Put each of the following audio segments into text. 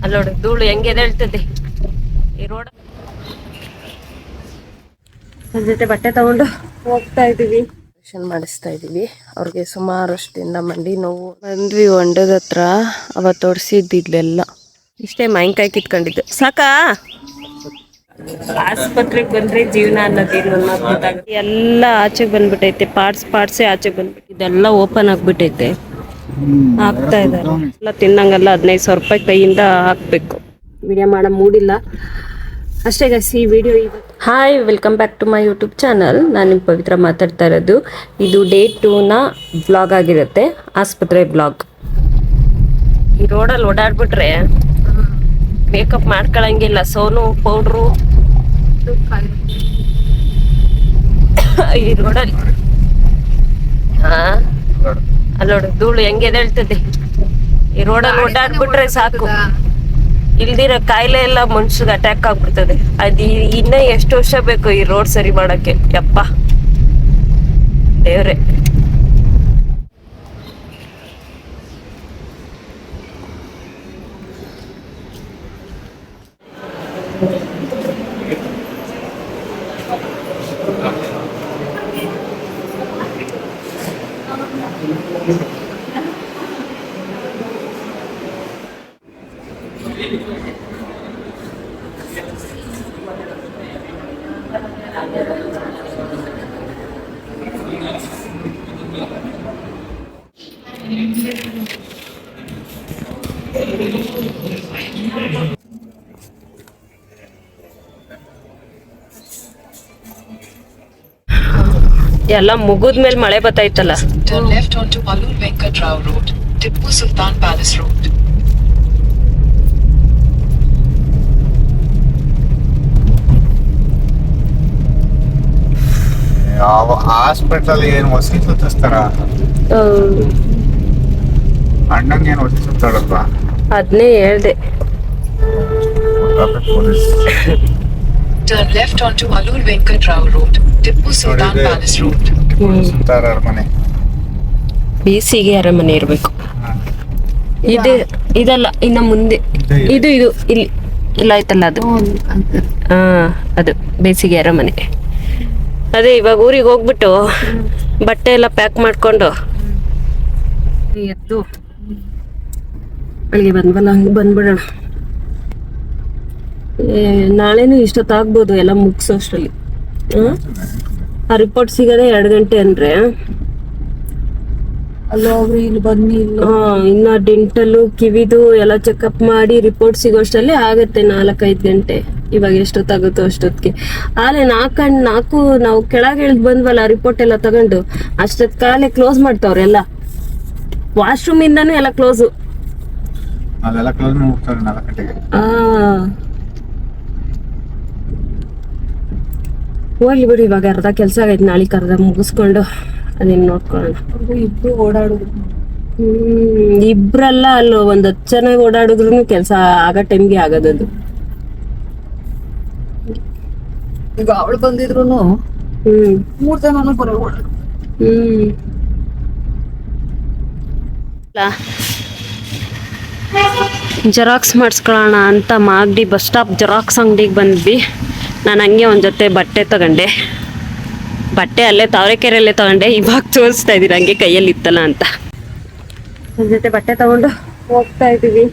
ಅಲ್ಲೋಡು ಧೂಳು ಹೆಂಗೆ ಎದ್ದೇಳ್ತದೆ ಈ ರೋಡ್. ನನ್ನ ಜೊತೆ ಬಟ್ಟೆ ತಗೊಂಡು ಹೋಗ್ತಾ ಇದೀವಿ, ಮಾಡಿಸ್ತಾ ಇದೀವಿ. ಅವ್ರಿಗೆ ಸುಮಾರಷ್ಟಿಂದ ಮಂಡಿ ನೋವು. ಬಂದ್ವಿ ಹೊಂಡದ ಹತ್ರ, ಅವತ್ತು ತೋರಿಸಿದ್ದಿದ್ಲೆಲ್ಲ ಇಷ್ಟೇ ಮಾವಿನಕಾಯಿ ಕಿತ್ಕೊಂಡಿದ್ದು ಸಾಕಾ. ಆಸ್ಪತ್ರೆಗೆ ಬಂದ್ರೆ ಜೀವನ ಅನ್ನೋದೇನು ಅನ್ನೋದು ಗೊತ್ತಾಗುತ್ತೆ. ಎಲ್ಲ ಆಚೆಗೆ ಬಂದ್ಬಿಟ್ಟೈತೆ, ಪಾರ್ಟ್ಸೇ ಆಚೆಗೆ ಬಂದ್ಬಿಟ್ಟು ಇದೆಲ್ಲ ಓಪನ್ ಆಗ್ಬಿಟ್ಟೈತೆ. ಹಾಕ್ತಾ ಇದ್ದಾರೆ ಎಲ್ಲ ತಿನ್ನಂಗಲ್ಲ. 15,000 ರೂಪಾಯಿ ಕೈಯಿಂದ ಹಾಕ್ಬೇಕು. ವಿಡಿಯೋ ಮಾಡೋ ಮೂಡಿಲ್ಲ ಅಷ್ಟೇ ಗೈಸ್ ಈ video. Hi, welcome back to my YouTube channel. ನಾನು ನಿಮ್ಮ ಪವಿತ್ರ ಮಾತಾಡ್ತಾ ಇರೋದು. ಇದು ಡೇ 2ನ ವ್ಲಾಗ್ ಆಗಿರುತ್ತೆ, ಆಸ್ಪತ್ರೆ ವ್ಲಾಗ್. ಈ ರೋಡಲ್ಲಿ ಓಡಾಡ್ಬಿಟ್ರೆ ಮೇಕಪ್ ಮಾಡ್ಕೊಳಂಗಿಲ್ಲ. ಸೋನು ಪೌಡ್ರು ಈ ರೋಡಲ್ಲಿ ಅಲ್ಲೋಡು ಧೂಳು ಹೆಂಗೆ ಎದ್ದೇಳ್ತದೆ. ಈ ರೋಡಲ್ಲಿ ಓಡಾಡ್ಬಿಟ್ರೆ ಸಾಕು, ಇಲ್ದಿರೋ ಕಾಯಿಲೆ ಎಲ್ಲ ಮನುಷ್ಯಗೆ ಅಟ್ಯಾಕ್ ಆಗ್ಬಿಡ್ತದೆ. ಅದು ಇನ್ನ ಎಷ್ಟು ವರ್ಷ ಬೇಕು ಈ ರೋಡ್ ಸರಿ ಮಾಡಕ್ಕೆ? ಯಪ್ಪ ದೇವ್ರೆ. ಎಲ್ಲ ಮುಗಿದ್ಮೇಲೆ ಮಳೆ ಬತ್ತಾಯ್ತಲ್ಲ. Turn left onto Malur Venkat Rao Road, Tippu Sultan Palace Road. ಯಾವ ಹಾಸ್ಪಿಟಲ್ ಏನು ಹೊಸಿ ಸುತ್ತಿಸ್ತಾರ? ಅಣ್ಣಂಗೆ ಏನು ಹೊಸಿ ಸುತ್ತಾಡಲ್ವಾ? ಅದನ್ನೇ ಹೇಳ್ದೆ. Turn left onto Malur Venkat Rao Road, Tippu Sultan Palace Road. ಸುತ್ತಾರ ಅರಮನೆ. ಬೇಸಿಗೆ ಅರಮನೆ ಇರ್ಬೇಕು ಇದು. ಇದಲ್ಲ, ಇನ್ನ ಮುಂದೆ ಇದು ಇಲ್ಲಿ ಇಲ್ಲ ಆಯ್ತಲ್ಲ ಅದು. ಅದು ಬೇಸಿಗೆ ಅರಮನೆ. ಅದೇ ಇವಾಗ ಊರಿಗೆ ಹೋಗ್ಬಿಟ್ಟು ಬಟ್ಟೆ ಎಲ್ಲ ಪ್ಯಾಕ್ ಮಾಡ್ಕೊಂಡು ಎದ್ದು ಅಲ್ಲಿಗೆ ಬಂದ್ವಲ್ಲ, ಹಂಗೆ ಬಂದ್ಬಿಡೋಣ. ನಾಳೆನೂ ಇಷ್ಟೊತ್ತಾಗ್ಬೋದು ಎಲ್ಲ ಮುಗಿಸೋ ಅಷ್ಟರಲ್ಲಿ. ಆ ರಿಪೋರ್ಟ್ ಸಿಗೋದೇ 2 ಗಂಟೆ ಅಂದ್ರೆ ಇಲ್ಲಿ ಬನ್ನಿ. ಇನ್ನ ಡೆಂಟಲು ಕಿವಿದು ಎಲ್ಲ ಚೆಕಪ್ ಮಾಡಿ ರಿಪೋರ್ಟ್ ಸಿಗೋಷ್ಟರಲ್ಲಿ ಆಗತ್ತೆ 4-5 ಗಂಟೆ. ಇವಾಗ ಎಷ್ಟೊತ್ತಾಗುತ್ತೋ ಅಷ್ಟೊತ್ತಿಗೆ. ಆಲೆ 4 ನಾವು ಕೆಳಗೆ ಇಳಿದು ಬಂದ್ವಲ್ಲ ರಿಪೋರ್ಟ್ ಎಲ್ಲ ತಗೊಂಡು, ಅಷ್ಟೊತ್ ಕಾಲೇ ಕ್ಲೋಸ್ ಮಾಡ್ತಾವ್ರೆ ಎಲ್ಲ. ವಾಶ್ರೂಮ್ ಇಂದಾನು ಎಲ್ಲ ಕ್ಲೋಸು. ಅಲ್ಲೆಲ್ಲ ಕ್ಲೋಸ್ ಮಾಡ್ತಾರೆ 4 ಗಂಟೆಗೆ. ಹೋಗ್ಲಿ ಬಿಡಿ, ಇವಾಗ ಅರ್ಧ ಕೆಲಸ ಆಗೈತೆ. ನಾಳೆ ಅರ್ಧ ಮುಗಿಸ್ಕೊಂಡು ಅದೇನು ನೋಡ್ಕೊಳ್ಳೋಣ. ಇಬ್ರು ಓಡಾಡುದು. ಇಬ್ರಲ್ಲ, ಅಲ್ಲೋ 10 ಚೆನ್ನಾಗಿ ಓಡಾಡಿದ್ರು ಕೆಲಸ ಆಗ ಟೈಮ್ಗೆ ಆಗೋದದು. ಈಗ ಅವಳು ಬಂದಿದ್ರು 3 ಜನನು ಬರೋ ಓಡಾಡು. ಜೆರಾಕ್ಸ್ ಮಾಡಿಸ್ಕೊಳ್ಳೋಣ ಅಂತ ಮಾಗಡಿ ಬಸ್ ಸ್ಟಾಪ್ ಜೆರಾಕ್ಸ್ ಅಂಗಡಿಗೆ ಬಂದ್ವಿ. ನಾನು ಹಂಗೆ ಒಂದು ಜೊತೆ ಬಟ್ಟೆ ತಗೊಂಡೆ. ಬಟ್ಟೆ ಅಲ್ಲೇ ತಾವರೆಕೆರೆಯಲ್ಲೇ ತಗೊಂಡೆ. ಇವಾಗ ತೋರಿಸ್ತಾ ಇದ್ದೀನಿ ಹಂಗೆ ಕೈಯಲ್ಲಿ ಇತ್ತಲ್ಲ ಅಂತ. ನನ್ನ ಜೊತೆ ಬಟ್ಟೆ ತಗೊಂಡು ಹೋಗ್ತಾ ಇದ್ದೀವಿ.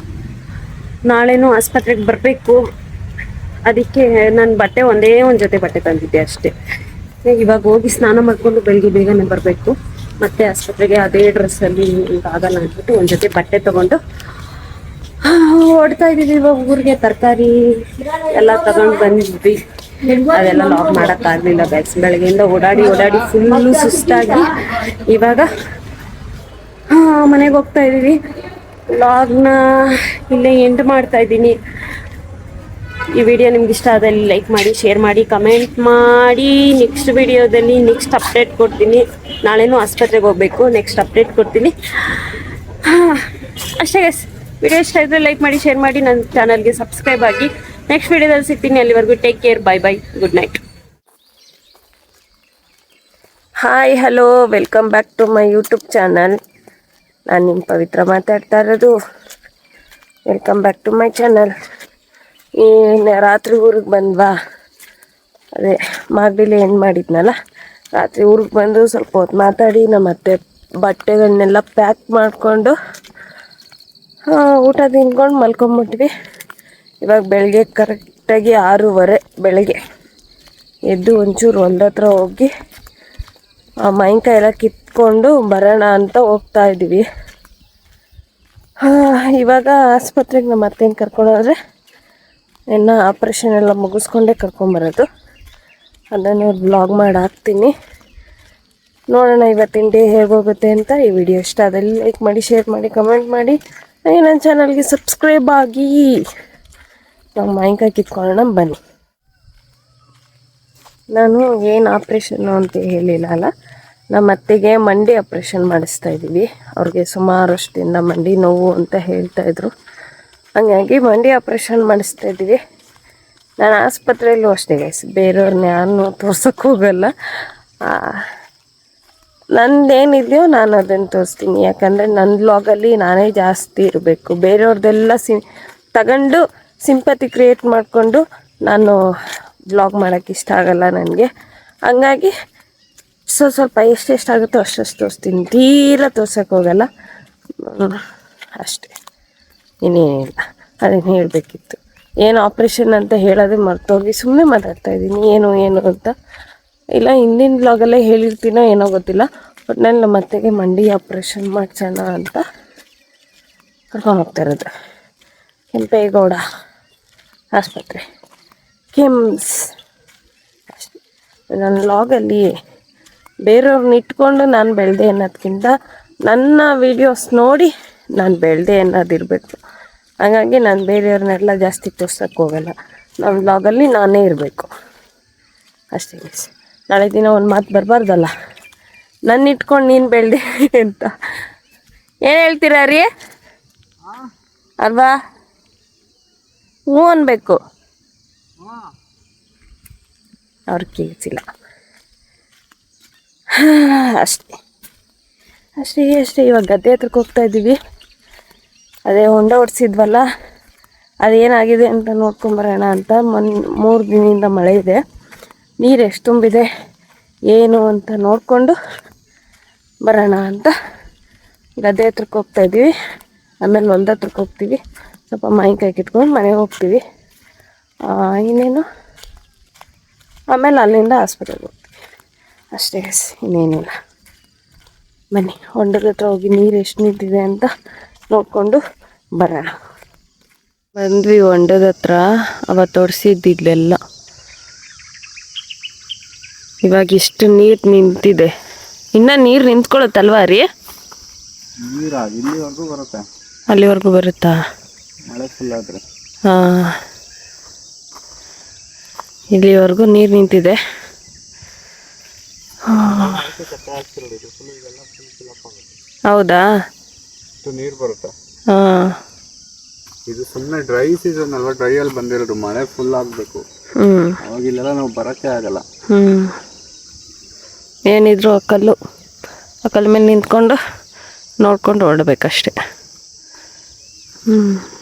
ನಾಳೆನೂ ಆಸ್ಪತ್ರೆಗೆ ಬರಬೇಕು. ಅದಕ್ಕೆ ನಾನು ಬಟ್ಟೆ ಒಂದೇ ಒಂದು ಜೊತೆ ಬಟ್ಟೆ ತಂದಿದ್ದೆ ಅಷ್ಟೇ. ಇವಾಗ ಹೋಗಿ ಸ್ನಾನ ಮಾಡಿಕೊಂಡು ಬೆಳಿಗ್ಗೆ ಬೇಗನೆ ಬರಬೇಕು. ಮತ್ತೆ ಆಸ್ಪತ್ರೆಗೆ ಅದೇ ಡ್ರೆಸ್ಸಲ್ಲಿ ಆಗಲ್ಲ ಅಂದ್ಬಿಟ್ಟು ಒಂದು ಜೊತೆ ಬಟ್ಟೆ ತಗೊಂಡು ಓಡ್ತಾ ಇದ್ದೀವಿ. ಇವಾಗ ಊರಿಗೆ ತರಕಾರಿ ಎಲ್ಲ ತಗೊಂಡು ಬಂದಿದ್ವಿ. ಅದೆಲ್ಲ ಲಾಗ್ ಮಾಡೋಕ್ಕಾಗಲಿಲ್ಲ ಗೈಸ್. ಬೆಳಗ್ಗೆಯಿಂದ ಓಡಾಡಿ ಫುಲ್ಲು ಸುಸ್ತಾಗಿ ಇವಾಗ ಮನೆಗೆ ಹೋಗ್ತಾ ಇದ್ದೀವಿ. ಲಾಗ್ನ ಇಲ್ಲೇ ಎಂಡ್ ಮಾಡ್ತಾ ಇದ್ದೀನಿ. ಈ ವಿಡಿಯೋ ನಿಮ್ಗೆ ಇಷ್ಟ ಆದಲ್ಲಿ ಲೈಕ್ ಮಾಡಿ, ಶೇರ್ ಮಾಡಿ, ಕಮೆಂಟ್ ಮಾಡಿ. ನೆಕ್ಸ್ಟ್ ವಿಡಿಯೋದಲ್ಲಿ ನೆಕ್ಸ್ಟ್ ಅಪ್ಡೇಟ್ ಕೊಡ್ತೀನಿ. ನಾಳೆನೂ ಆಸ್ಪತ್ರೆಗೆ ಹೋಗ್ಬೇಕು, ನೆಕ್ಸ್ಟ್ ಅಪ್ಡೇಟ್ ಕೊಡ್ತೀನಿ. ಅಷ್ಟೇ ಗೈಸ್. ವಿಡಿಯೋ ಇಷ್ಟ ಇದ್ದರೆ ಲೈಕ್ ಮಾಡಿ, ಶೇರ್ ಮಾಡಿ, ನನ್ನ ಚಾನಲ್ಗೆ ಸಬ್ಸ್ಕ್ರೈಬ್ ಆಗಿ. ನೆಕ್ಸ್ಟ್ ವಿಡಿಯೋದಲ್ಲಿ ಸಿಗ್ತೀನಿ. ಅಲ್ಲಿವರೆಗೂ take care. Bye bye, good night. Hi, hello, welcome back to my YouTube channel. ನಾನು ನಿಮ್ಮ ಪವಿತ್ರ ಮಾತಾಡ್ತಾ ಇರೋದು. Welcome back to my channel. ಈ ರಾತ್ರಿ ಊರಿಗೆ ಬಂದ್ವಾ, ಅದೇ ಮಾಗಡಿಲಿ ಏನು ಮಾಡಿದ್ನಲ್ಲ, ರಾತ್ರಿ ಊರಿಗೆ ಬಂದು ಸ್ವಲ್ಪ ಹೊತ್ತು ಮಾತಾಡಿ ಮತ್ತೆ ಬಟ್ಟೆಗಳನ್ನೆಲ್ಲ ಪ್ಯಾಕ್ ಮಾಡಿಕೊಂಡು ಊಟ ತಿನ್ಕೊಂಡು ಮಲ್ಕೊಂಬಿಟ್ವಿ. ಇವಾಗ ಬೆಳಗ್ಗೆ ಕರೆಕ್ಟಾಗಿ 6:30 ಬೆಳಗ್ಗೆ ಎದ್ದು ಒಂಚೂರು ಹೊಲ್ದ ಹತ್ರ ಹೋಗಿ ಮಾವಿನಕಾಯಿ ಎಲ್ಲ ಕಿತ್ಕೊಂಡು ಬರೋಣ ಅಂತ ಹೋಗ್ತಾ ಇದ್ದೀವಿ. ಇವಾಗ ಆಸ್ಪತ್ರೆಗೆ ನಮ್ಮ ಅತ್ತೆನ ಕರ್ಕೊಂಡೋದ್ರೆ ಇನ್ನು ಆಪ್ರೇಷನ್ ಎಲ್ಲ ಮುಗಿಸ್ಕೊಂಡೇ ಕರ್ಕೊಂಬರೋದು. ಅದನ್ನು ಬ್ಲಾಗ್ ಮಾಡಿ ಹಾಕ್ತೀನಿ, ನೋಡೋಣ ಇವತ್ತಿನ ಡೇ ಹೇಗೋಗುತ್ತೆ ಅಂತ. ಈ ವಿಡಿಯೋ ಇಷ್ಟ ಆದಲ್ಲಿ ಲೈಕ್ ಮಾಡಿ, ಶೇರ್ ಮಾಡಿ, ಕಮೆಂಟ್ ಮಾಡಿ, ನನ್ನ ಚಾನಲ್ಗೆ ಸಬ್ಸ್ಕ್ರೈಬ್ ಆಗಿ. ನಾವು ಮಾವಿನಕಾಯಿ ಕಿತ್ಕೊಳ್ಳೋಣ ಬನ್ನಿ. ನಾನು ಏನು ಆಪ್ರೇಷನ್ನು ಅಂತ ಹೇಳಿಲ್ಲ ಅಲ್ಲ, ನಮ್ಮ ಅತ್ತೆಗೆ ಮಂಡಿ ಆಪ್ರೇಷನ್ ಮಾಡಿಸ್ತಾ ಇದ್ದೀವಿ. ಅವ್ರಿಗೆ ಸುಮಾರಷ್ಟಿಂದ ಮಂಡಿ ನೋವು ಅಂತ ಹೇಳ್ತಾಯಿದ್ರು. ಹಾಗಾಗಿ ಮಂಡಿ ಆಪ್ರೇಷನ್ ಮಾಡಿಸ್ತಾ ಇದ್ದೀವಿ. ನಾನು ಆಸ್ಪತ್ರೆಯಲ್ಲೂ ಅಷ್ಟೇ ಗೈಸ್, ಬೇರೆಯವ್ರನ್ನ ಯಾರನ್ನೂ ತೋರ್ಸೋಕ್ಕೆ ಹೋಗಲ್ಲ. ನಂದೇನಿದೆಯೋ ನಾನು ಅದನ್ನು ತೋರಿಸ್ತೀನಿ. ಯಾಕಂದರೆ ನನ್ನ ವ್ಲಾಗಲ್ಲಿ ನಾನೇ ಜಾಸ್ತಿ ಇರಬೇಕು. ಬೇರೆಯವ್ರದ್ದೆಲ್ಲ ತಗೊಂಡು ಸಿಂಪತಿ ಕ್ರಿಯೇಟ್ ಮಾಡಿಕೊಂಡು ನಾನು ವ್ಲಾಗ್ ಮಾಡೋಕ್ಕೆ ಇಷ್ಟ ಆಗಲ್ಲ ನನಗೆ. ಹಂಗಾಗಿ ಸ್ವಲ್ಪ ಎಷ್ಟೆಷ್ಟಾಗುತ್ತೋ ಅಷ್ಟು ತೋರಿಸ್ತೀನಿ, ತೀರಾ ತೋರ್ಸೋಕ್ಕೆ ಹೋಗಲ್ಲ ಅಷ್ಟೇ, ಇನ್ನೇನಿಲ್ಲ. ಅದನ್ನು ಹೇಳಬೇಕಿತ್ತು. ಏನು ಆಪ್ರೇಷನ್ ಅಂತ ಹೇಳೋದೇ ಮರ್ತೋಗಿ ಸುಮ್ಮನೆ ಮಾತಾಡ್ತಾಯಿದ್ದೀನಿ ಏನು ಅಂತ. ಇಲ್ಲ ಹಿಂದಿನ ವ್ಲಾಗಲ್ಲೇ ಹೇಳಿರ್ತೀನೋ ಏನೋ ಗೊತ್ತಿಲ್ಲ. ಬಟ್ ನಾನು ನಮ್ಮ ಅತ್ತೆಗೆ ಮಂಡಿ ಆಪ್ರೇಷನ್ ಮಾಡಿಸೋಣ ಅಂತ ಕರ್ಕೊಂಡು ಹೋಗ್ತಾ ಇರೋದು. ಕೆಂಪೇಗೌಡ ಆಸ್ಪತ್ರೆ, ಕಿಮ್ಸ್ ಅಷ್ಟೇ. ನನ್ನ ವ್ಲಾಗಲ್ಲಿ ಬೇರೆಯವ್ರನ್ನ ಇಟ್ಕೊಂಡು ನಾನು ಬೆಳೆದೆ ಅನ್ನೋದಕ್ಕಿಂತ ನನ್ನ ವೀಡಿಯೋಸ್ ನೋಡಿ ನಾನು ಬೆಳೆದೆ ಅನ್ನೋದಿರಬೇಕು. ಹಾಗಾಗಿ ನಾನು ಬೇರೆಯವ್ರನ್ನೆಲ್ಲ ಜಾಸ್ತಿ ತೋರ್ಸೋಕ್ಕೆ ಹೋಗಲ್ಲ. ನನ್ನ ವ್ಲಾಗಲ್ಲಿ ನಾನೇ ಇರಬೇಕು ಅಷ್ಟೇ ಗೈಸ್. ನಾಳೆ ದಿನ ಒಂದು ಮಾತು ಬರಬಾರ್ದಲ್ಲ, ನನ್ನ ಇಟ್ಕೊಂಡು ನೀನು ಬೆಳೆದೆ ಅಂತ. ಏನು ಹೇಳ್ತೀರಾ ರೀ ಅಲ್ವಾ? ಹ್ಞೂ ಅನ್ಬೇಕು. ಅವ್ರು ಕೇಳಿಸಿಲ್ಲ ಅಷ್ಟೇ. ಇವಾಗ ಗದ್ದೆ ಹತ್ರಕ್ಕೆ ಹೋಗ್ತಾ ಇದ್ದೀವಿ. ಅದೇ ಹೊಂಡ ಹೊಡ್ಸಿದ್ವಲ್ಲ, ಅದೇನಾಗಿದೆ ಅಂತ ನೋಡ್ಕೊಂಬರೋಣ ಅಂತ. 3 ದಿನದಿಂದ ಮಳೆ ಇದೆ, ನೀರು ಎಷ್ಟು ತುಂಬಿದೆ ಏನು ಅಂತ ನೋಡಿಕೊಂಡು ಬರೋಣ ಅಂತ ಗದ್ದೆ ಹತ್ರಕ್ಕೆ ಹೋಗ್ತಾ ಇದ್ದೀವಿ. ಆಮೇಲೆ ಹೊಲ್ದ ಹತ್ರಕ್ಕೆ ಹೋಗ್ತೀವಿ, ಸ್ವಲ್ಪ ಮಾವಿನಕಾಯಿ ಕಿತ್ಕೊಂಡು ಮನೆಗೆ ಹೋಗ್ತೀವಿ. ಇನ್ನೇನು ಆಮೇಲೆ ಅಲ್ಲಿಂದ ಆಸ್ಪತ್ರೆಗೆ ಹೋಗ್ತೀವಿ ಅಷ್ಟೇ, ಇನ್ನೇನಿಲ್ಲ. ಬನ್ನಿ ಹೊಂಡದ ಹತ್ರ ಹೋಗಿ ನೀರು ಎಷ್ಟು ನಿಂತಿದೆ ಅಂತ ನೋಡಿಕೊಂಡು ಬರೋಣ. ಬಂದ್ವಿ ಹೊಂಡದ ಹತ್ರ. ಅವತ್ತು ಹೊಡ್ಸಿದ್ದಿಲ್ಲೆಲ್ಲ ಇವಾಗ ಇಷ್ಟು ನೀರು ನಿಂತಿದೆ. ಇನ್ನು ನೀರು ನಿಂತ್ಕೊಳ್ಳುತ್ತಲ್ವಾ ರೀ? ಇಲ್ಲಿವರೆಗೂ ಬರುತ್ತೆ, ಅಲ್ಲಿವರೆಗೂ ಬರುತ್ತಾ? ಮಳೆ ಫುಲ್ ಆದರೆ. ಹಾಂ, ಇಲ್ಲಿವರೆಗೂ ನೀರು ನಿಂತಿದೆ. ಹೌದಾ? ನೀರು ಬರುತ್ತೆ. ಹಾಂ, ಇದು ಸುಮ್ಮನೆ ಡ್ರೈ ಸೀಸನ್ ಅಲ್ವಾ, ಡ್ರೈ ಅಲ್ಲಿ ಬಂದಿರೋದು. ಮಳೆ ಫುಲ್ ಆಗಬೇಕು, ಅವಾಗ ಇಲ್ಲೆಲ್ಲ ನಾವು ಬರೋಕ್ಕೆ ಆಗಲ್ಲ. ಏನಿದ್ರು ಆ ಕಲ್ಲು ಮೇಲೆ ನಿಂತ್ಕೊಂಡು ನೋಡ್ಕೊಂಡು ಹೊರಡ್ಬೇಕಷ್ಟೆ.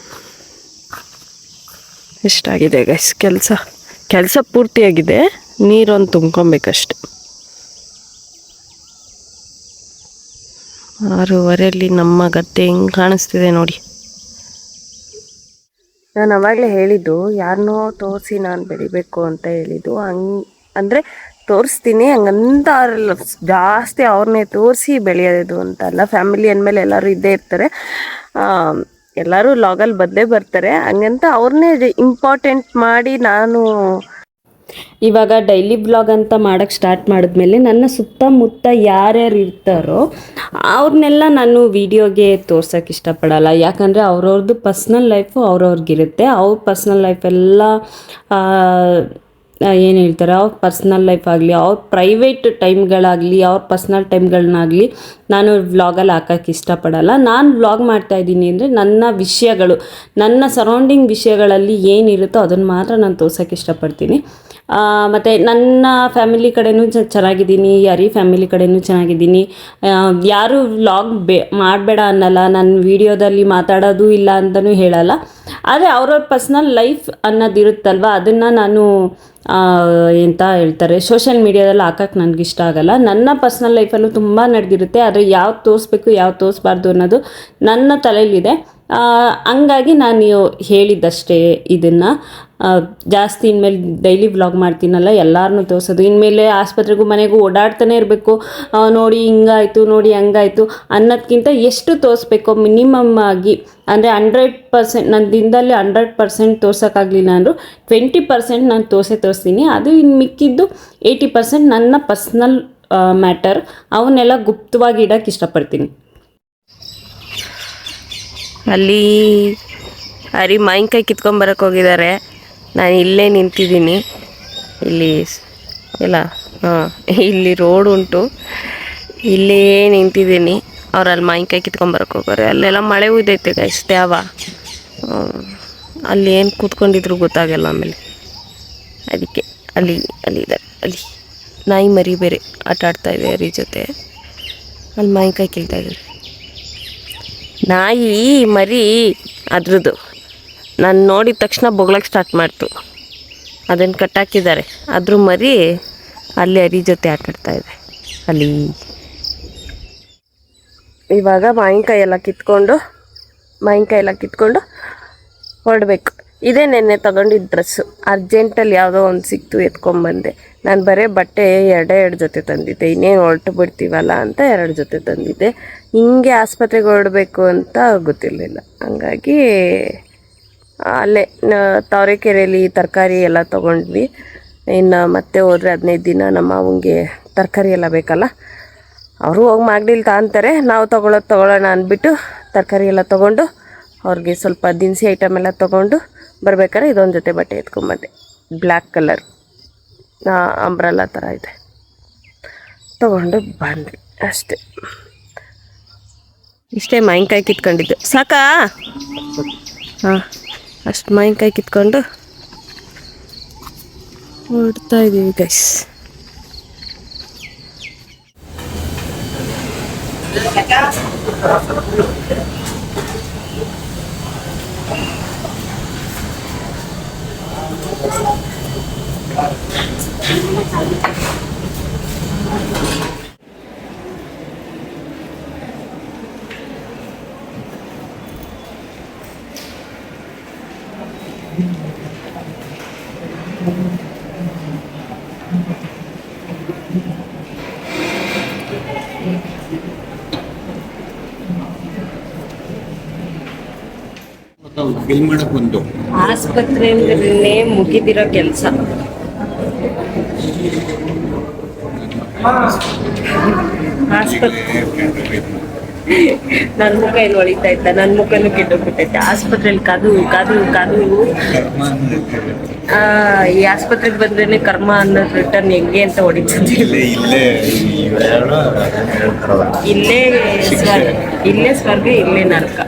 ಇಷ್ಟಾಗಿದೆ ಗೈಸ್ ಕೆಲಸ ಪೂರ್ತಿಯಾಗಿದೆ. ನೀರೊಂದು ತುಂಬ್ಕೊಬೇಕಷ್ಟೆ. 6:30 ನಮ್ಮ ಗದ್ದೆ ಹೆಂಗೆ ಕಾಣಿಸ್ತಿದೆ ನೋಡಿ. ನಾನು ಅವಾಗಲೇ ಹೇಳಿದ್ದು, ಯಾರನ್ನೋ ತೋರಿಸಿ ನಾನು ಬೆಳಿಬೇಕು ಅಂತ ಹೇಳಿದ್ದು. ಅಂದರೆ ತೋರಿಸ್ತೀನಿ ಹಂಗಂತ ಅವರೆಲ್ಲ ಜಾಸ್ತಿ ಅವ್ರನ್ನೇ ತೋರಿಸಿ ಬೆಳೆಯೋದು ಅಂತಲ್ಲ. ಫ್ಯಾಮಿಲಿ ಅಂದಮೇಲೆ ಎಲ್ಲರೂ ಇದ್ದೇ ಇರ್ತಾರೆ, ಎಲ್ಲರೂ ಲಾಗಲ್ಲಿ ಬಂದೇ ಬರ್ತಾರೆ. ಹಂಗಂತ ಅವ್ರನ್ನೇ ಇಂಪಾರ್ಟೆಂಟ್ ಮಾಡಿ ನಾನು ಇವಾಗ ಡೈಲಿ ಬ್ಲಾಗ್ ಅಂತ ಮಾಡೋಕ್ಕೆ ಸ್ಟಾರ್ಟ್ ಮಾಡಿದ್ಮೇಲೆ ನನ್ನ ಸುತ್ತಮುತ್ತ ಯಾರ್ಯಾರು ಇರ್ತಾರೋ ಅವ್ರನ್ನೆಲ್ಲ ನಾನು ವೀಡಿಯೋಗೆ ತೋರ್ಸೋಕ್ಕೆ ಇಷ್ಟಪಡಲ್ಲ. ಯಾಕಂದರೆ ಅವ್ರವ್ರದ್ದು ಪರ್ಸ್ನಲ್ ಲೈಫು ಅವ್ರವ್ರಿಗಿರುತ್ತೆ. ಅವ್ರ ಪರ್ಸ್ನಲ್ ಲೈಫೆಲ್ಲ ಏನು ಹೇಳ್ತಾರೆ, ಅವ್ರ ಪರ್ಸ್ನಲ್ ಲೈಫ್ ಆಗಲಿ, ಅವ್ರ ಪ್ರೈವೇಟ್ ಟೈಮ್ಗಳಾಗಲಿ, ಅವ್ರ ಪರ್ಸ್ನಲ್ ಟೈಮ್ಗಳನ್ನಾಗಲಿ ನಾನು ವ್ಲಾಗಲ್ಲಿ ಹಾಕೋಕ್ಕೆ ಇಷ್ಟಪಡಲ್ಲ. ನಾನು ವ್ಲಾಗ್ ಮಾಡ್ತಾಯಿದ್ದೀನಿ ಅಂದರೆ ನನ್ನ ವಿಷಯಗಳು, ನನ್ನ ಸರೌಂಡಿಂಗ್ ವಿಷಯಗಳಲ್ಲಿ ಏನಿರುತ್ತೋ ಅದನ್ನು ಮಾತ್ರ ನಾನು ತೋರ್ಸೋಕ್ಕೆ ಇಷ್ಟಪಡ್ತೀನಿ. ಮತ್ತು ನನ್ನ ಫ್ಯಾಮಿಲಿ ಕಡೆನೂ ಚೆನ್ನಾಗಿದ್ದೀನಿ, ಹರಿ ಫ್ಯಾಮಿಲಿ ಕಡೆನೂ ಚೆನ್ನಾಗಿದ್ದೀನಿ. ಯಾರು ವ್ಲಾಗ್ ಮಾಡಬೇಡ ಅನ್ನಲ್ಲ, ನನ್ನ ವಿಡಿಯೋದಲ್ಲಿ ಮಾತಾಡೋದು ಇಲ್ಲ ಅಂತಲೂ ಹೇಳಲ್ಲ. ಆದರೆ ಅವ್ರವ್ರ ಪರ್ಸ್ನಲ್ ಲೈಫ್ ಅನ್ನೋದಿರುತ್ತಲ್ವ, ಅದನ್ನು ನಾನು ಎಂತ ಹೇಳ್ತಾರೆ ಸೋಷಿಯಲ್ ಮೀಡಿಯಾದಲ್ಲಿ ಹಾಕಕ್ಕೆ ನನಗೆ ಇಷ್ಟ ಆಗಲ್ಲ. ನನ್ನ ಪರ್ಸ್ನಲ್ ಲೈಫಲ್ಲೂ ತುಂಬ ನಡೆದಿರುತ್ತೆ, ಆದರೆ ಯಾವ್ದು ತೋರಿಸ್ಬೇಕು ಯಾವ್ದು ತೋರಿಸ್ಬಾರ್ದು ಅನ್ನೋದು ನನ್ನ ತಲೆಯಲ್ಲಿದೆ. ಹಂಗಾಗಿ ನಾನು ಹೇಳಿದ್ದಷ್ಟೇ ಇದನ್ನು. ಜಾಸ್ತಿ ಇನ್ಮೇಲೆ ಡೈಲಿ ವ್ಲಾಗ್ ಮಾಡ್ತೀನಲ್ಲ, ಎಲ್ಲರನ್ನೂ ತೋರಿಸೋದು, ಇನ್ಮೇಲೆ ಆಸ್ಪತ್ರೆಗೂ ಮನೆಗೂ ಓಡಾಡ್ತಾನೆ ಇರಬೇಕು, ನೋಡಿ ಹಿಂಗಾಯಿತು ನೋಡಿ ಹಂಗಾಯಿತು ಅನ್ನೋದಕ್ಕಿಂತ ಎಷ್ಟು ತೋರಿಸ್ಬೇಕು ಮಿನಿಮಮ್ ಆಗಿ, ಅಂದರೆ 100% ನನ್ನ ದಿನದಲ್ಲಿ 100% ತೋರ್ಸೋಕ್ಕಾಗಲಿಲ್ಲ ಅಂದರೂ 20% ನಾನು ತೋರಿಸ್ತೀನಿ. ಅದು ಇನ್ನು ಮಿಕ್ಕಿದ್ದು 80% ನನ್ನ ಪರ್ಸ್ನಲ್ ಮ್ಯಾಟರ್, ಅವನ್ನೆಲ್ಲ ಗುಪ್ತವಾಗಿ ಇಡೋಕ್ಕೆ ಇಷ್ಟಪಡ್ತೀನಿ. ಅಲ್ಲಿ ಹರಿ ಮಾವಿನಕಾಯಿ ಕಿತ್ಕೊಂಬರಕ್ಕೆ ಹೋಗಿದ್ದಾರೆ, ನಾನು ಇಲ್ಲೇ ನಿಂತಿದ್ದೀನಿ. ಇಲ್ಲಿ ಇಲ್ಲ ಇಲ್ಲಿ ರೋಡ್ ಉಂಟು, ಇಲ್ಲೇ ನಿಂತಿದ್ದೀನಿ. ಅವ್ರು ಅಲ್ಲಿ ಮಾವಿನಕಾಯಿ ಕಿತ್ಕೊಂಬರಕ್ಕೆ ಹೋಗೋರೆ. ಅಲ್ಲೆಲ್ಲ ಮಳೆ ಉಯ್ದೈತೆ ಗೈಸ್, ತ್ಯಾವ ಅಲ್ಲಿ ಏನು ಕೂತ್ಕೊಂಡಿದ್ರು ಗೊತ್ತಾಗಲ್ಲ. ಆಮೇಲೆ ಅದಕ್ಕೆ ಅಲ್ಲಿದ್ದಾರೆ, ಅಲ್ಲಿ ನಾಯಿ ಮರಿ ಬೇರೆ ಆಟ ಆಡ್ತಾಯಿದೆ ಹರಿ ಜೊತೆ. ಅಲ್ಲಿ ಮಾವಿನಕಾಯಿ ಕೀಳ್ತಾಯಿದ್ದಾರೆ. ನಾಯಿ ಮರಿ ಅದ್ರದ್ದು ನಾನು ನೋಡಿದ ತಕ್ಷಣ ಬೊಗ್ಳಕ್ಕೆ ಸ್ಟಾರ್ಟ್ ಮಾಡ್ತು, ಅದನ್ನು ಕಟ್ಟಾಕಿದ್ದಾರೆ. ಅದ್ರ ಮರಿ ಅಲ್ಲಿ ಹರಿ ಜೊತೆ ಆಟಾಡ್ತಾಯಿದೆ ಅಲ್ಲಿ. ಇವಾಗ ಮಾವಿನಕಾಯಿ ಎಲ್ಲ ಕಿತ್ಕೊಂಡು ಹೊರಡಬೇಕು. ಇದೇ ನೆನ್ನೆ ತಗೊಂಡಿದ್ದ ಡ್ರೆಸ್ಸು, ಅರ್ಜೆಂಟಲ್ಲಿ ಯಾವುದೋ ಒಂದು ಸಿಕ್ತು ಎತ್ಕೊಂಡ್ಬಂದೆ. ನಾನು ಬರೀ ಬಟ್ಟೆ ಎರಡು ಜೊತೆ ತಂದಿದ್ದೆ, ಇನ್ನೇನು ಹೊರಟು ಬಿಡ್ತೀವಲ್ಲ ಅಂತ 2 ಜೊತೆ ತಂದಿದ್ದೆ. ಹಿಂಗೆ ಆಸ್ಪತ್ರೆಗೆ ಹೊರಡಬೇಕು ಅಂತ ಗೊತ್ತಿರಲಿಲ್ಲ, ಹಂಗಾಗಿ ಅಲ್ಲೇ ತಾವರೆಕೆರೆಯಲ್ಲಿ ತರಕಾರಿ ಎಲ್ಲ ತೊಗೊಂಡ್ವಿ. ಇನ್ನು ಮತ್ತೆ ಹೋದರೆ 15 ದಿನ ನಮ್ಮ ಮಾವಂಗೆ ತರಕಾರಿ ಎಲ್ಲ ಬೇಕಲ್ಲ, ಅವರು ಹೋಗಿ ಮಾಗಡಿಲಿ ಅಂತಾರೆ, ನಾವು ತೊಗೊಳ್ಳೋಣ ಅಂದ್ಬಿಟ್ಟು ತರಕಾರಿ ಎಲ್ಲ ತೊಗೊಂಡು ಅವ್ರಿಗೆ ಸ್ವಲ್ಪ ದಿನಸಿ ಐಟಮ್ ಎಲ್ಲ ತೊಗೊಂಡು ಬರ್ಬೇಕಾದ್ರೆ ಇದೊಂದು ಜೊತೆ ಬಟ್ಟೆ ಎತ್ಕೊಂಬಂದೆ, ಬ್ಲ್ಯಾಕ್ ಕಲರ್ ಅಂಬ್ರಲ್ಲ ಥರ ಇದೆ, ತೊಗೊಂಡು ಬಂದ್ವಿ ಅಷ್ಟೇ. ಇಷ್ಟೇ ಮಾವಿನಕಾಯಿ ಕಿತ್ಕೊಂಡಿದ್ದು, ಸಾಕಾ? ಹಾಂ, ಅಷ್ಟು ಮಾವಿನಕಾಯಿ ಕಿತ್ಕೊಂಡು ಹೊರಡ್ತಾ ಇದ್ದೀವಿ ಗೈಸ್. ಬಿಲ್ ಮಾಡಕ್ ಬಂದು ಆಸ್ಪತ್ರೆಯಲ್ಲೇ ಮುಗಿದಿರೋ ಕೆಲಸ. ನನ್ನ ಮುಖ ಏನು ಹೊಳಿತಾ ಇತ್ತ, ನನ್ನ ಮುಖನೂ ಕೆಟ್ಟೋಗ್ಬಿಟ್ಟೈತೆ. ಆಸ್ಪತ್ರೆಯಲ್ಲಿ ಕಾದು ಈ ಆಸ್ಪತ್ರೆಗೆ ಬಂದ್ರೇನೆ ಕರ್ಮ ಅನ್ನೋದು ರಿಟರ್ನ್ ಹೆಂಗೆ ಅಂತ ಹೊಡಿತದೆ. ಇಲ್ಲೇ ಸ್ವರ್ಗ ಇಲ್ಲೇ ನರಕ.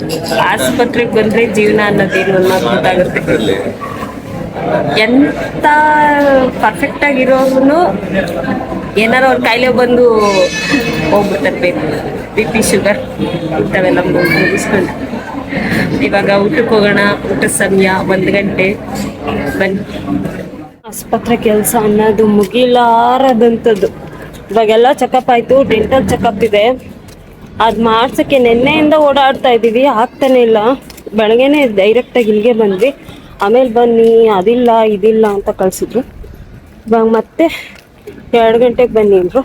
ಆಸ್ಪತ್ರೆಗೆ ಬಂದ್ರೆ ಜೀವನ ಅನ್ನೋದೇನು ಅನ್ನೋದು ಗೊತ್ತಾಗುತ್ತೆ. ಎಂತ ಪರ್ಫೆಕ್ಟ್ ಆಗಿರೋನು ಏನಾರು ಅವ್ರ ಕಾಯಿಲೆ ಬಂದು ಹೋಗ್ಬಿಡ್ತಾರೆ, BP ಶುಗರ್ ಇಂಥವೆಲ್ಲ ಮುಗಿಸ್ಕೊಂಡು. ಇವಾಗ ಊಟಕ್ಕೆ ಹೋಗೋಣ, ಊಟದ ಸಮಯ 1 ಗಂಟೆ. ಬನ್ನಿ. ಆಸ್ಪತ್ರೆ ಕೆಲಸ ಅನ್ನೋದು ಮುಗಿಲಾರದಂಥದ್ದು. ಇವಾಗೆಲ್ಲ ಚೆಕಪ್ ಆಯಿತು, ಡೆಂಟಲ್ ಚೆಕಪ್ ಇದೆ, ಅದು ಮಾಡ್ಸೋಕ್ಕೆ ನೆನ್ನೆಯಿಂದ ಓಡಾಡ್ತಾ ಇದ್ದೀವಿ, ಆಗ್ತಾನೆ ಇಲ್ಲ. ಬೆಳಗ್ಗೆನೆ ಡೈರೆಕ್ಟಾಗಿ ಇಲ್ಲಿಗೆ ಬಂದ್ವಿ, ಆಮೇಲೆ ಬನ್ನಿ ಅದಿಲ್ಲ ಇದಿಲ್ಲ ಅಂತ ಕಳಿಸಿದ್ರು. ಇವಾಗ ಮತ್ತೆ 2 ಗಂಟೆಗೆ ಬನ್ನಿ ಅಂದರು.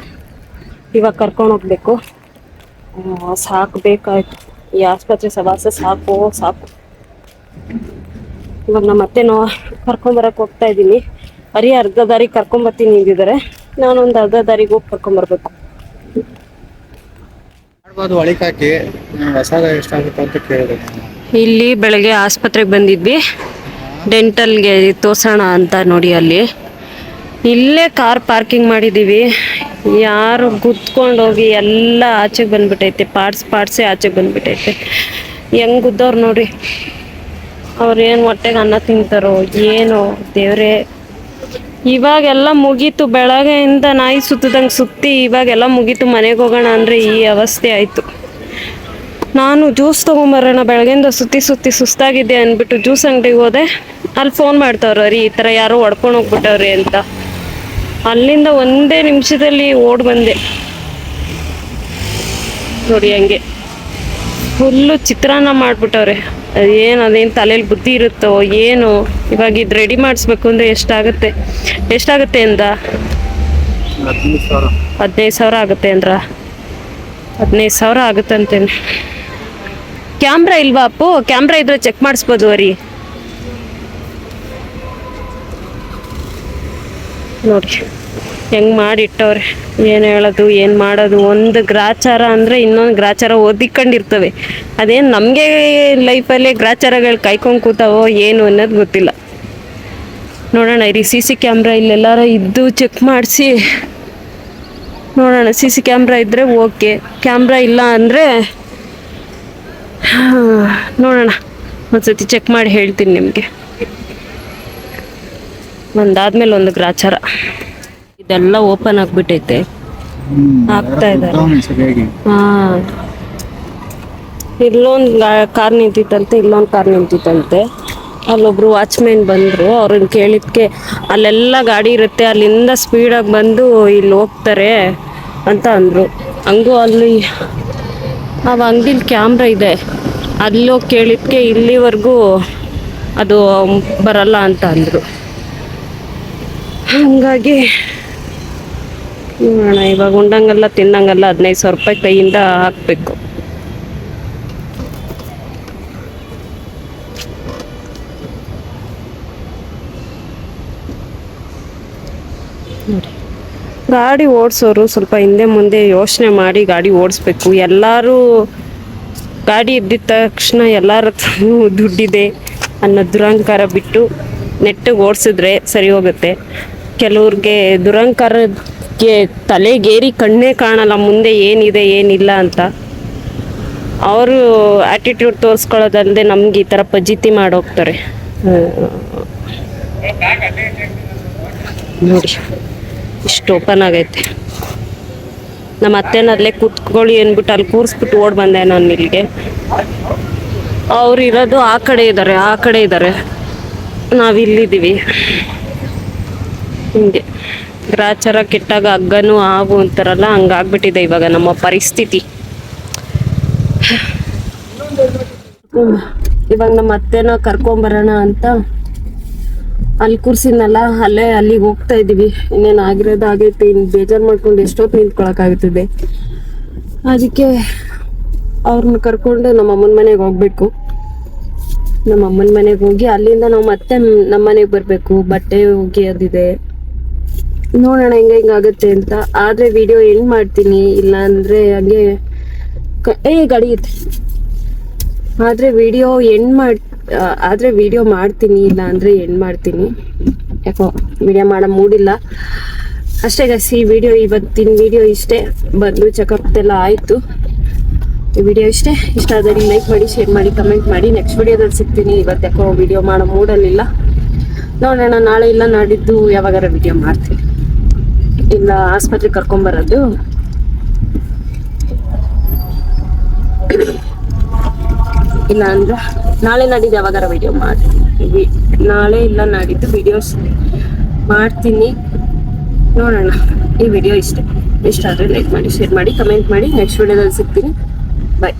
ಇವಾಗ ಕರ್ಕೊಂಡು ಹೋಗ್ಬೇಕು. ಸಾಕು ಬೇಕಾಯ್ತು ಈ ಆಸ್ಪತ್ರೆ ಸವಾಸ, ಸಾಕು. ಇವಾಗ ನಮ್ಮ ಅತ್ತೆನೋ ಕರ್ಕೊಂಬರಕ್ಕೆ ಹೋಗ್ತಾ ಇದ್ದೀನಿ. ಬರೀ ಅರ್ಧ ದಾರಿ ಕರ್ಕೊಂಬರ್ತೀನಿ ಅಂದಿದ್ದಾರೆ, ನಾನೊಂದು ಅರ್ಧ ದಾರಿಗೆ ಹೋಗಿ ಕರ್ಕೊಂಬರ್ಬೇಕು. ಇಲ್ಲಿ ಬೆಳಗ್ಗೆ ಆಸ್ಪತ್ರೆಗೆ ಬಂದಿದ್ವಿ, ಡೆಂಟಲ್ಗೆ ತೋರ್ಸೋಣ ಅಂತ. ನೋಡಿ ಅಲ್ಲಿ ಇಲ್ಲೇ ಕಾರ್ ಪಾರ್ಕಿಂಗ್ ಮಾಡಿದ್ದೀವಿ. ಯಾರು ಗುದ್ಕೊಂಡು ಹೋಗಿ ಎಲ್ಲ ಆಚೆಗೆ ಬಂದ್ಬಿಟ್ಟೈತೆ, ಪಾರ್ಟ್ಸೇ ಆಚೆಗೆ ಬಂದ್ಬಿಟ್ಟೈತೆ. ಹೆಂಗೆ ಗುದ್ದವ್ರು ನೋಡಿ. ಅವ್ರೇನು ಹೊಟ್ಟೆಗೆ ಅನ್ನ ತಿಂತಾರೋ ಏನೋ ದೇವರೇ. ಇವಾಗೆಲ್ಲ ಮುಗೀತು, ಬೆಳಗ್ಗೆಯಿಂದ ನಾಯಿ ಸುತ್ತದಂಗೆ ಸುತ್ತಿ ಇವಾಗೆಲ್ಲ ಮುಗೀತು. ಮನೆಗೆ ಹೋಗೋಣ ಅಂದರೆ ಈ ಅವಸ್ಥೆ ಆಯಿತು. ನಾನು ಜ್ಯೂಸ್ ತೊಗೊಂಬರೋಣ, ಬೆಳಗ್ಗೆಯಿಂದ ಸುತ್ತಿ ಸುತ್ತಿ ಸುಸ್ತಾಗಿದೆ ಅಂದ್ಬಿಟ್ಟು ಜ್ಯೂಸ್ ಅಂಗಡಿಗೆ ಹೋದೆ. ಅಲ್ಲಿ ಫೋನ್ ಮಾಡ್ತಾವ್ರೆ, ರೀ ಈ ಥರ ಯಾರೋ ಹೊಡ್ಕೊಂಡು ಹೋಗ್ಬಿಟ್ಟವ್ರಿ ಅಂತ. ಅಲ್ಲಿಂದ ಒಂದೇ ನಿಮಿಷದಲ್ಲಿ ಓಡ್ ಬಂದೆ ನೋಡಿ. ಹಂಗೆ ಫುಲ್ಲು ಚಿತ್ರಾನ್ನ ಮಾಡಿಬಿಟ್ಟವ್ರೆ. ಅದೇನು ತಲೆಯಲ್ಲಿ ಬುದ್ಧಿ ಇರುತ್ತೋ ಏನು. ಇವಾಗ ಇದು ರೆಡಿ ಮಾಡಿಸ್ಬೇಕು ಅಂದರೆ ಎಷ್ಟಾಗುತ್ತೆ ಅಂದ? 15,000 ಆಗುತ್ತೆ ಅಂದ್ರ? 15,000 ಆಗುತ್ತಂತೇನೆ. ಕ್ಯಾಮ್ರಾ ಇಲ್ವಾ ಅಪ್ಪು? ಕ್ಯಾಮ್ರಾ ಇದ್ರೆ ಚೆಕ್ ಮಾಡಿಸ್ಬೋದು ರೀ. ನೋಡಿ ಹೆಂಗೆ ಮಾಡಿಟ್ಟವ್ರೆ. ಏನು ಹೇಳೋದು ಏನು ಮಾಡೋದು. ಒಂದು ಗ್ರಾಚಾರ ಅಂದರೆ ಇನ್ನೊಂದು ಗ್ರಾಚಾರ ಓದಿಕೊಂಡಿರ್ತವೆ. ಅದೇನು ನಮಗೆ ಲೈಫಲ್ಲೇ ಗ್ರಾಚಾರಗಳು ಕಾಯ್ಕೊಂಡು ಕೂತಾವೋ ಏನು ಅನ್ನೋದು ಗೊತ್ತಿಲ್ಲ. ನೋಡೋಣ ಇರಿ, CC ಕ್ಯಾಮ್ರಾ ಇಲ್ಲೆಲ್ಲಾರ ಇದ್ದು ಚೆಕ್ ಮಾಡಿಸಿ ನೋಡೋಣ. CC ಕ್ಯಾಮ್ರಾ ಇದ್ದರೆ ಓಕೆ, ಕ್ಯಾಮ್ರಾ ಇಲ್ಲ ಅಂದರೆ ನೋಡೋಣ. ಒಂದ್ಸತಿ ಚೆಕ್ ಮಾಡಿ ಹೇಳ್ತೀನಿ ನಿಮಗೆ. ಒಂದಾದ್ಮೇಲೆ ಒಂದು ಗ್ರಾಚಾರ. ಇದೆಲ್ಲ ಓಪನ್ ಆಗಿಬಿಟ್ಟೈತೆ, ಆಗ್ತಾ ಇದ್ದಾರೆ. ಇಲ್ಲೊಂದು ಕಾರ್ ನಿಂತಿತ್ತಂತೆ, ಇಲ್ಲೊಂದು ಕಾರ್ ನಿಂತಿತ್ತಂತೆ. ಅಲ್ಲೊಬ್ರು ವಾಚ್ಮೆನ್ ಬಂದರು. ಅವ್ರನ್ನ ಕೇಳಿದ್ಕೆ ಅಲ್ಲೆಲ್ಲ ಗಾಡಿ ಇರುತ್ತೆ, ಅಲ್ಲಿಂದ ಸ್ಪೀಡಾಗಿ ಬಂದು ಇಲ್ಲಿ ಹೋಗ್ತಾರೆ ಅಂತ ಅಂದರು. ಹಂಗೂ ಅಲ್ಲಿ ಅಂಗಡಿಲಿ ಕ್ಯಾಮ್ರಾ ಇದೆ. ಅಲ್ಲೋಗಿ ಕೇಳಿದ್ಕೆ ಇಲ್ಲಿವರೆಗೂ ಅದು ಬರಲ್ಲ ಅಂತ ಅಂದರು. ಹಾಗಾಗಿ ನೋಡೋಣ, ಇವಾಗ ಉಂಡಂಗೆಲ್ಲ ತಿನ್ನಂಗೆಲ್ಲ 15,000 ರೂಪಾಯಿ ಕೈಯಿಂದ ಹಾಕಬೇಕು. ನೋಡಿ, ಗಾಡಿ ಓಡಿಸೋರು ಸ್ವಲ್ಪ ಹಿಂದೆ ಮುಂದೆ ಯೋಚನೆ ಮಾಡಿ ಗಾಡಿ ಓಡಿಸ್ಬೇಕು. ಎಲ್ಲರೂ ಗಾಡಿ ಇದ್ದಿದ ತಕ್ಷಣ ಎಲ್ಲರ ದುಡ್ಡಿದೆ ಅನ್ನೋ ದುರಹಂಕಾರ ಬಿಟ್ಟು ನೆಟ್ಟಿಗೆ ಓಡಿಸಿದ್ರೆ ಸರಿ ಹೋಗುತ್ತೆ. ಕೆಲವ್ರಿಗೆ ದುರಹಂಕಾರಕ್ಕೆ ತಲೆಗೇರಿ ಕಣ್ಣೇ ಕಾಣಲ್ಲ ಮುಂದೆ ಏನಿದೆ ಏನಿಲ್ಲ ಅಂತ. ಅವರು ಆ್ಯಟಿಟ್ಯೂಡ್ ತೋರಿಸ್ಕೊಳ್ಳೋದಲ್ಲದೆ ನಮ್ಗೆ ಈ ಥರ ಪಜಿತಿ ಮಾಡೋಗ್ತಾರೆ. ನೋಡಿ ಇಷ್ಟು ಓಪನ್ ಆಗೈತೆ. ನಮ್ಮ ಅತ್ತೆನಲ್ಲೇ ಕೂತ್ಕೊಳ್ಳಿ ಅಂದ್ಬಿಟ್ಟು ಅಲ್ಲಿ ಕೂರಿಸ್ಬಿಟ್ಟು ಓಡ್ ಬಂದೆ ನಾನು ಇಲ್ಲಿಗೆ. ಅವ್ರು ಇರೋದು ಆ ಕಡೆ ಇದ್ದಾರೆ, ನಾವಿಲ್ಲಿದ್ದೀವಿ. ಹಿಂಗೆ ಗ್ರಾಚಾರ ಕೆಟ್ಟಾಗ ಹಗ್ಗನೂ ಹಾವು ಅಂತಾರಲ್ಲ, ಹಂಗಾಗ್ಬಿಟ್ಟಿದೆ ಇವಾಗ ನಮ್ಮ ಪರಿಸ್ಥಿತಿ. ಇವಾಗ ನಮ್ಮ ಅತ್ತೆನ ಕರ್ಕೊಂಬರೋಣ ಅಂತ ಅಲ್ಲಿ ಕೂರ್ಸಿದ್ನಲ್ಲ, ಅಲ್ಲಿಗೆ ಹೋಗ್ತಾ ಇದ್ದೀವಿ. ಇನ್ನೇನು ಆಗಿರೋದು ಆಗೈತೆ. ಇನ್ನು ಬೇಜಾರು ಮಾಡ್ಕೊಂಡು ಎಷ್ಟೊತ್ತು ನಿಂತ್ಕೊಳಕ್ಕಾಗುತ್ತದೆ. ಅದಕ್ಕೆ ಅವ್ರನ್ನ ಕರ್ಕೊಂಡು ನಮ್ಮ ಅಮ್ಮನ ಮನೆಗೆ ಹೋಗ್ಬೇಕು. ನಮ್ಮ ಅಮ್ಮನ ಮನೆಗೆ ಹೋಗಿ ಅಲ್ಲಿಂದ ನಾವು ಮತ್ತೆ ನಮ್ಮ ಮನೆಗೆ ಬರಬೇಕು. ಬಟ್ಟೆ ಒಗೆಯೋದಿದೆ, ನೋಡೋಣ ಹೆಂಗಾಗುತ್ತೆ ಅಂತ. ಆದರೆ ವಿಡಿಯೋ ಎಂಡ್ ಮಾಡ್ತೀನಿ, ಇಲ್ಲ ಅಂದರೆ ಹಂಗೆ ಗಾಡಿ ಐತೆ. ಆದರೆ ವಿಡಿಯೋ ಮಾಡ್ತೀನಿ, ಇಲ್ಲ ಅಂದರೆ ಎಂಡ್ ಮಾಡ್ತೀನಿ. ಯಾಕೋ ವಿಡಿಯೋ ಮಾಡೋ ಮೂಡಿಲ್ಲ ಅಷ್ಟೇ ಗೈಸ್. ಇವತ್ತಿನ ವಿಡಿಯೋ ಇಷ್ಟೇ. ಬಂದು ಚೆಕಪ್ ಎಲ್ಲ ಆಯಿತು. ಈ ವಿಡಿಯೋ ಇಷ್ಟ ಆದಲ್ಲಿ ಲೈಕ್ ಮಾಡಿ, ಶೇರ್ ಮಾಡಿ, ಕಮೆಂಟ್ ಮಾಡಿ. ನೆಕ್ಸ್ಟ್ ವಿಡಿಯೋದಲ್ಲಿ ಸಿಗ್ತೀನಿ. ಇವತ್ತು ಯಾಕೋ ವಿಡಿಯೋ ಮಾಡೋ ಮೂಡಲ್ಲಿಲ್ಲ. ನೋಡೋಣ, ನಾಳೆ ಇಲ್ಲ ನಾಡಿದ್ದು ಯಾವಾಗಾರ ವಿಡಿಯೋ ಮಾಡ್ತೀನಿ. ಇಲ್ಲ ಆಸ್ಪತ್ರೆಗೆ ಕರ್ಕೊಂಬರೋದು, ಇಲ್ಲ ಅಂದ್ರೆ ನಾಳೆ ನಾಡಿದ್ದು ಯಾವಾಗಾರ ವಿಡಿಯೋ ಮಾಡ್ತೀನಿ. ನಾಳೆ ಇಲ್ಲ ನಾಡಿದ್ದು ವಿಡಿಯೋಸ್ ಮಾಡ್ತೀನಿ. ನೋಡೋಣ. ಈ ವಿಡಿಯೋ ಇಷ್ಟ ಆದರೆ ಲೈಕ್ ಮಾಡಿ, ಶೇರ್ ಮಾಡಿ, ಕಮೆಂಟ್ ಮಾಡಿ. ನೆಕ್ಸ್ಟ್ ವಿಡಿಯೋದಲ್ಲಿ ಸಿಗ್ತೀನಿ. ಬಾಯ್.